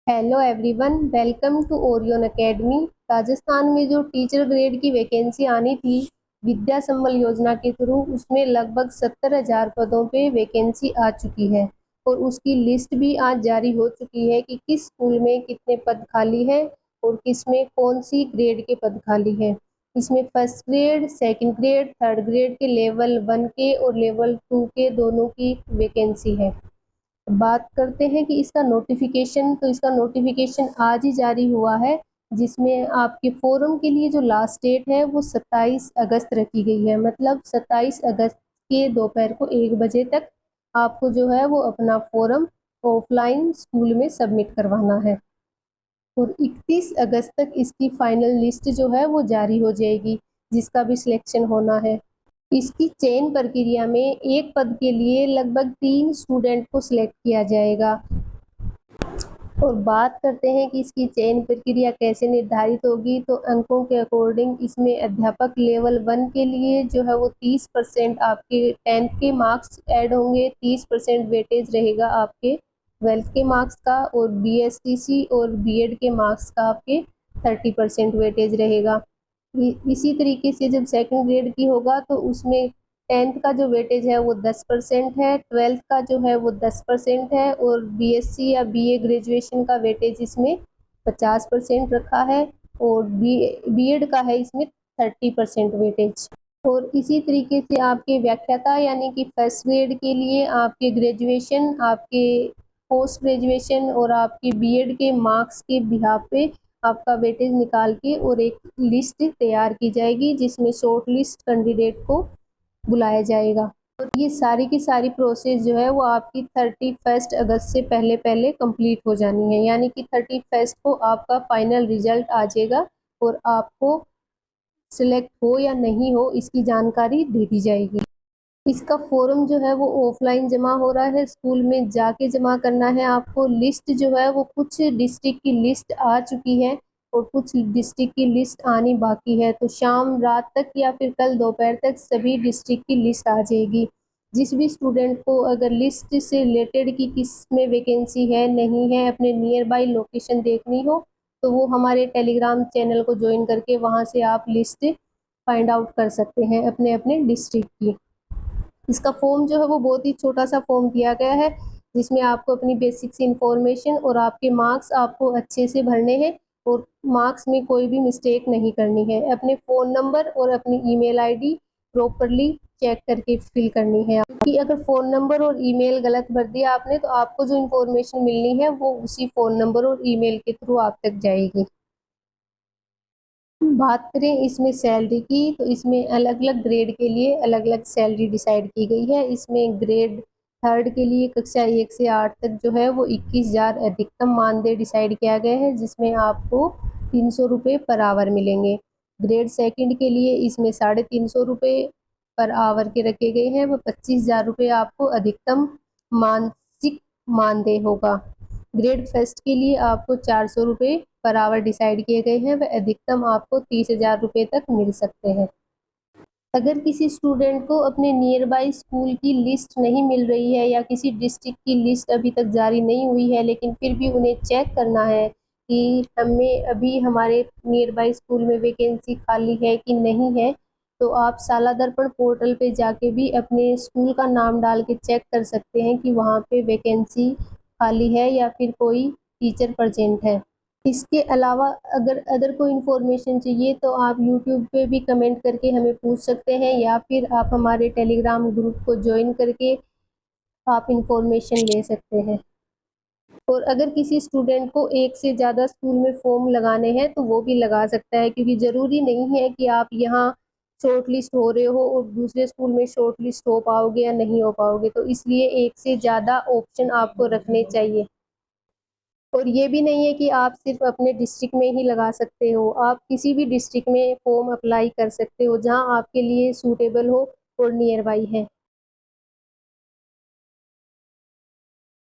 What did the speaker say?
Hello everyone, welcome to Orion academy. Rajasthan में जो teacher grade की वैकेंसी आनी थी विद्या संबल योजना के थ्रू, उसमें लगभग 70,000 पदों पे वैकेंसी आ चुकी है और उसकी लिस्ट भी आज जारी हो चुकी है कि किस स्कूल में कितने पद खाली है और किस में कौन सी ग्रेड के पद खाली है। इसमें first grade, second grade, third grade के लेवल 1 के और लेवल 2 के दोनों की वैकेंसी है। बात करते हैं कि इसका नोटिफिकेशन आज ही जारी हुआ है, जिसमें आपके फोरम के लिए जो लास्ट डेट है वो 27 अगस्त रखी गई है। मतलब 27 अगस्त के दोपहर को 1 बजे तक आपको जो है वो अपना फोरम ऑफलाइन स्कूल में सबमिट करवाना है और 31 अगस्त तक इसकी फाइनल लिस्ट जो है वो जारी हो जाएगी, जिसका भी सिलेक्शन होना है। इसकी चयन प्रक्रिया में एक पद के लिए लगभग 3 स्टूडेंट को सिलेक्ट किया जाएगा। और बात करते हैं कि इसकी चयन प्रक्रिया कैसे निर्धारित होगी, तो अंकों के अकॉर्डिंग इसमें अध्यापक लेवल 1 के लिए जो है वो 30% आपके 10th के मार्क्स ऐड होंगे, 30% वेटेज रहेगा आपके 12th के मार्क्स का, और बीएसटीसी और बीएड के मार्क्स का आपके 30% वेटेज रहेगा। इसी तरीके से जब सेकंड ग्रेड की होगा तो उसमें 10th का जो वेटेज है वो 10% है, 12th का जो है वो 10% है, और बीएससी या बीए ग्रेजुएशन का वेटेज इसमें 50% रखा है, और बीएड का है इसमें 30% वेटेज। और इसी तरीके से आपके व्याख्याता यानी कि फर्स्ट ग्रेड के लिए आपके ग्रेजुएशन, आपके पोस्ट ग्रेजुएशन और आपके बीएड के मार्क्स के बिहाफ पे आपका वेटेज निकाल के और एक लिस्ट तैयार की जाएगी, जिसमें शॉर्ट लिस्ट कैंडिडेट को बुलाया जाएगा। और ये सारी की सारी प्रोसेस जो है वो आपकी 31 अगस्त से पहले पहले कंप्लीट हो जानी है, यानी कि 31 को आपका फाइनल रिजल्ट आ जाएगा और आपको सिलेक्ट हो या नहीं हो इसकी जानकारी दे दी जाएगी। इसका फॉर्म जो है वो ऑफलाइन जमा हो रहा है, स्कूल में जाके जमा करना है आपको। लिस्ट जो है वो कुछ डिस्ट्रिक्ट की लिस्ट आ चुकी है और कुछ डिस्ट्रिक्ट की लिस्ट आनी बाकी है, तो शाम रात तक या फिर कल दोपहर तक सभी डिस्ट्रिक्ट की लिस्ट आ जाएगी। जिस भी स्टूडेंट को अगर लिस्ट से रिलेटेड कि किस में वैकेंसी है नहीं है, अपने नियर बाई लोकेशन देखनी हो, तो वो हमारे टेलीग्राम चैनल को ज्वाइन करके वहाँ से आप लिस्ट फाइंड आउट कर सकते हैं अपने अपने डिस्ट्रिक्ट की। इसका फॉर्म जो है वो बहुत ही छोटा सा फॉर्म दिया गया है, जिसमें आपको अपनी बेसिक्स इंफॉर्मेशन और आपके मार्क्स आपको अच्छे से भरने हैं और मार्क्स में कोई भी मिस्टेक नहीं करनी है। अपने फ़ोन नंबर और अपनी ईमेल आईडी प्रॉपरली चेक करके फिल करनी है, क्योंकि अगर फ़ोन नंबर और ईमेल गलत भर दिया आपने तो आपको जो इन्फॉर्मेशन मिलनी है वो उसी फ़ोन नंबर और ईमेल के थ्रू आप तक जाएगी। बात करें इसमें सैलरी की, तो इसमें अलग अलग ग्रेड के लिए अलग अलग सैलरी डिसाइड की गई है। इसमें ग्रेड थर्ड के लिए कक्षा 1 से 8 तक जो है वो 21,000 अधिकतम मानदेय डिसाइड किया गया है, जिसमें आपको 300 रुपये पर आवर मिलेंगे। ग्रेड सेकंड के लिए इसमें 350 रुपये पर आवर के रखे गए हैं, वो 25,000 रुपये आपको अधिकतम मानसिक मानदेय होगा। ग्रेड फर्स्ट के लिए आपको 400 रुपये पर आवर डिसाइड किए गए हैं, वह अधिकतम आपको 30,000 रुपये तक मिल सकते हैं। अगर किसी स्टूडेंट को अपने नियर बाई स्कूल की लिस्ट नहीं मिल रही है या किसी डिस्ट्रिक्ट की लिस्ट अभी तक जारी नहीं हुई है, लेकिन फिर भी उन्हें चेक करना है कि हमें अभी हमारे नियर बाई स्कूल में वैकेंसी खाली है कि नहीं है, तो आप साला दर्पण पोर्टल पे जाके भी अपने स्कूल का नाम डाल के चेक कर सकते हैं कि वहाँ पे वैकेंसी खाली है या फिर कोई टीचर प्रेजेंट है। इसके अलावा अगर अदर कोई इन्फॉर्मेशन चाहिए तो आप यूट्यूब पे भी कमेंट करके हमें पूछ सकते हैं, या फिर आप हमारे टेलीग्राम ग्रुप को ज्वाइन करके आप इन्फॉर्मेशन ले सकते हैं। और अगर किसी स्टूडेंट को एक से ज़्यादा स्कूल में फॉर्म लगाने हैं तो वो भी लगा सकता है, क्योंकि ज़रूरी नहीं है कि आप यहाँ शॉर्ट लिस्ट हो रहे हो और दूसरे स्कूल में शॉर्ट लिस्ट हो पाओगे या नहीं हो पाओगे, तो इसलिए एक से ज़्यादा ऑप्शन आपको रखने चाहिए। और ये भी नहीं है कि आप सिर्फ अपने डिस्ट्रिक्ट में ही लगा सकते हो, आप किसी भी डिस्ट्रिक्ट में फॉर्म अप्लाई कर सकते हो जहां आपके लिए सूटेबल हो और नियर बाई है।